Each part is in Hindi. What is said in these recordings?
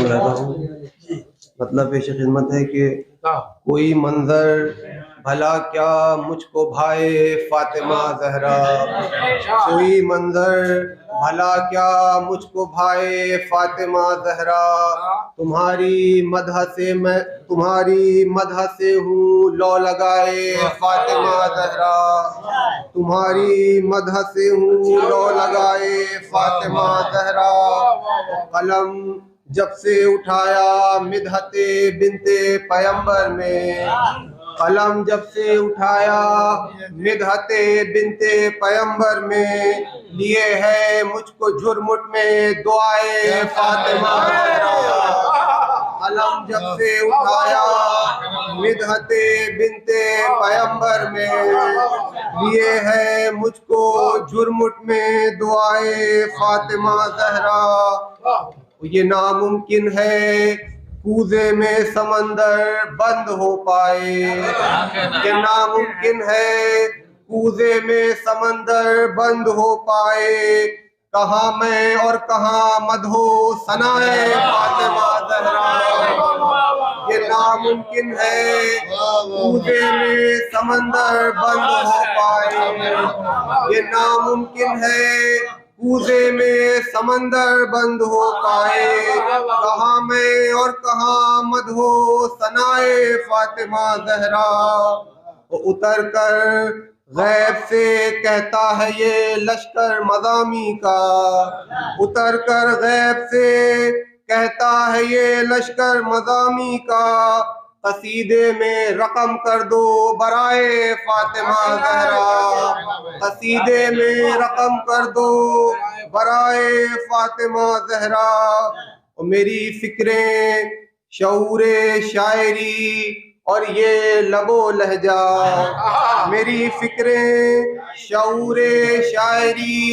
रहता हूँ। मतलब पेश खिदमत है कि कोई मंजर भला क्या मुझको भाए फातिमा जहरा, कोई मंजर भला क्या मुझको भाए फातिमा जहरा, तुम्हारी मदह से हूँ लो लगाए फातिमा जहरा, तुम्हारी मदह से हूँ लो लगाए फातिमा जहरा। कलम जब से उठाया मिदहते बिनते पैगंबर में, कलम जब से उठाया मिदहते बिनते पैगंबर में, लिए है मुझको झुरमुट में दुआए फातिमा जहरा। कलम जब से उठाया मिदहते बिनते पैगंबर में, लिए है मुझको झुरमुट में दुआए फातिमा जहरा। ये नामुमकिन है कूजे में समंदर बंद हो पाए, ये नामुमकिन है कूजे में समंदर बंद हो पाए, कहाँ मैं और कहाँ मदहो सनाए फातिमा जहरा। ये नामुमकिन है कूजे में समंदर बंद हो पाए, ये नामुमकिन है कूजे में समंदर बंद हो पाए, कहाँ मैं और कहाँ मदहो सनाए फातिमा जहरा। उतर कर गैब से कहता है ये लश्कर मज़ामी का, उतर कर गैब से कहता है ये लश्कर मज़ामी का, कसीदे में रकम कर दो बराए फातिमा जहरा, कसीदे में रकम कर दो बराए फातिमा जहरा। और मेरी फिक्रें शऊरे शायरी और ये लबो लहजा, मेरी फिक्रें शऊरे शायरी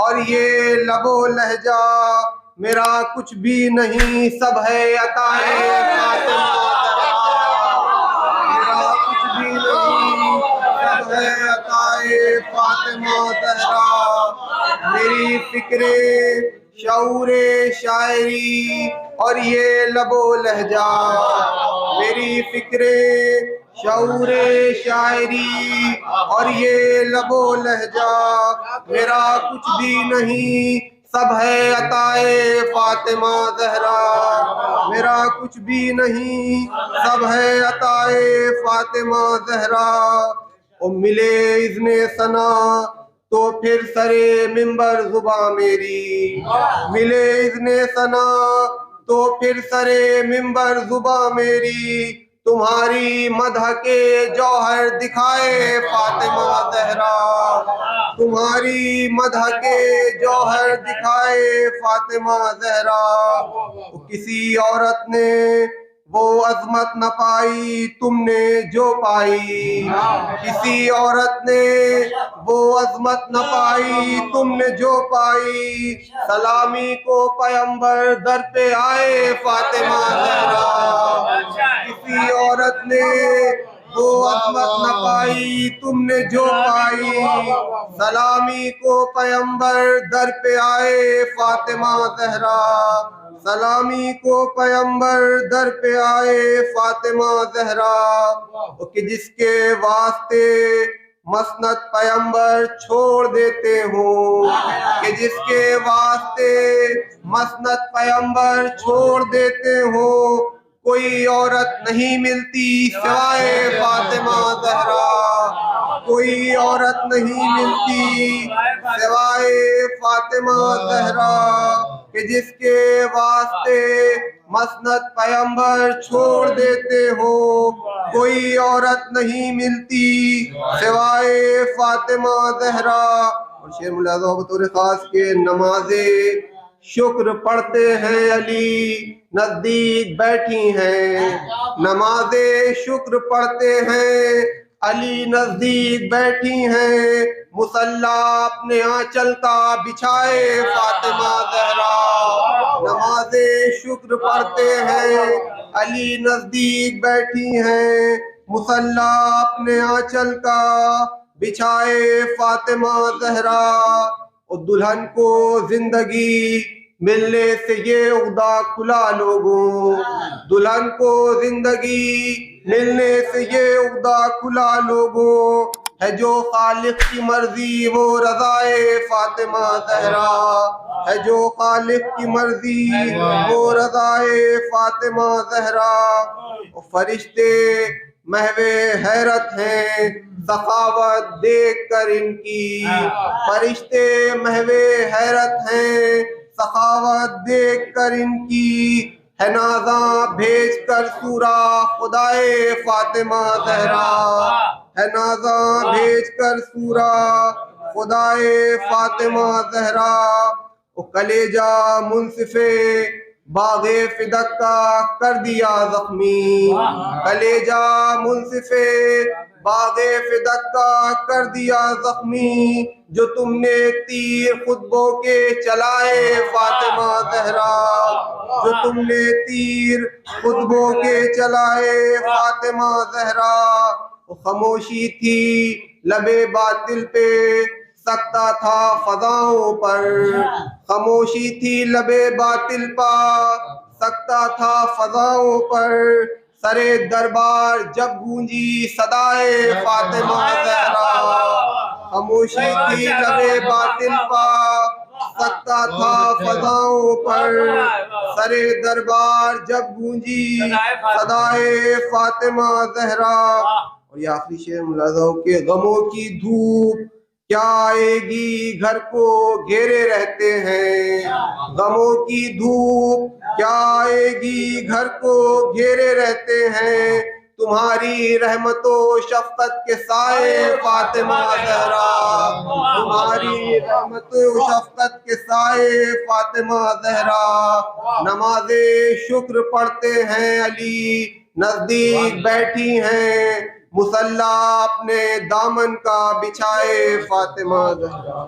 और ये लबो लहजा, मेरा कुछ भी नहीं सब है अताए फातिमा जहरा, मेरा कुछ भी नहीं सब है अताए फातिमा जहरा। मेरी फिक्रें शऊरे शायरी और ये लबो लहजा, मेरी फिक्रें शऊरे शायरी और ये लबो लहजा, मेरा कुछ भी नहीं सब है अताए फातिमा जहरा, मेरा कुछ भी नहीं सब है अताए फातिमा जहरा। ओ मिले इज़्ने सना तो फिर सरे मिंबर जुबा मेरी, मिले इज़्ने सना तो फिर सरे मिंबर जुबा मेरी, तुम्हारी मदह के जौहर दिखाए फातिमा जहरा, तुम्हारी मदह के जौहर दिखाए फातिमा जहरा। किसी औरत ने वो अजमत न पाई तुमने जो पाई, किसी औरत ने वो अजमत न पाई तुमने जो पाई, सलामी को पैगंबर दर पे आए फातिमा जहरा। किसी औरत ने वो अजमत न पाई तुमने जो पाई, सलामी को पैगंबर दर पे आए फातिमा जहरा, सलामी को पैगंबर दर पे आए फातिमा जहरा। कि जिसके वास्ते मसनद पैगंबर छोड़ देते हो, कि जिसके वास्ते मसनद पैगंबर छोड़ देते हो, कोई औरत नहीं मिलती सिवाय फातिमा जहरा, कोई औरत नहीं मिलती सिवाय फातिमा जहरा। कि जिसके वास्ते मसनद पैगंबर छोड़ देते हो, कोई औरत नहीं मिलती सिवाय फातिमा जहरा। और शेर मुलाज़ा बतौर खास के नमाजे शुक्र पढ़ते हैं अली नजदीक बैठी हैं, नमाजे शुक्र पढ़ते हैं अली नजदीक बैठी हैं, मुसल्ला अपने आंचल का बिछाए फातिमा जहरा। नमाजे शुक्र पढ़ते हैं अली नजदीक बैठी हैं, मुसल्ला अपने आंचल का बिछाए फातिमा जहरा। और दुल्हन को जिंदगी मिलने से ये उदा खुला लोगों, दुल्हन को जिंदगी मिलने से ये उदा खुला लोगों, है जो खालिक की मर्जी वो रज़ाए फातिमा ज़हरा, है जो खालिक की मर्जी वो रज़ाए फातिमा ज़हरा। फरिश्ते महवे हैरत हैं सखावत देख कर इनकी, फरिश्ते महवे हैरत हैं सखावत देख कर इनकी, है नाज़ा भेज कर सूरा खुदाए फातिमा ज़हरा, है नाज़ा भेज कर सूरा खुदाए फातिमा ज़हरा। ओ कलेजा मुंसिफे बागे फिदक का कर दिया जख्मी, कलेजा मुंसिफे बागे फिदक का कर दिया जख्मी, जो तुमने तीर खुतबों के चलाए फातिमा ज़हरा, जो तुमने तीर खुतबों के चलाए फातिमा ज़हरा। खामोशी थी लबे बातिल पे सकता था फजाओं पर, खामोशी थी लबे बातिल पर सकता था फजाओं पर, सरे दरबार जब गूंजी सदाए फातिमा ज़हरा, खामोशी थी लबे बातिल पर सकता था फजाओं पर, सरे दरबार जब गूंजी सदाए फातिमा ज़हरा। और ये आखिरी शेर मुलाज़ा के गमों की धूप क्या आएगी घर को घेरे रहते हैं, गमों की धूप क्या आएगी घर को घेरे रहते हैं, तुम्हारी रहमतों शफकत के साए फातिमा ज़हरा, तुम्हारी रहमतों शफकत के साए फातिमा ज़हरा। नमाज़े शुक्र पढ़ते हैं अली नजदीक बैठी हैं, मुसल्ला अपने दामन का बिछाए फातिमा ज़हरा।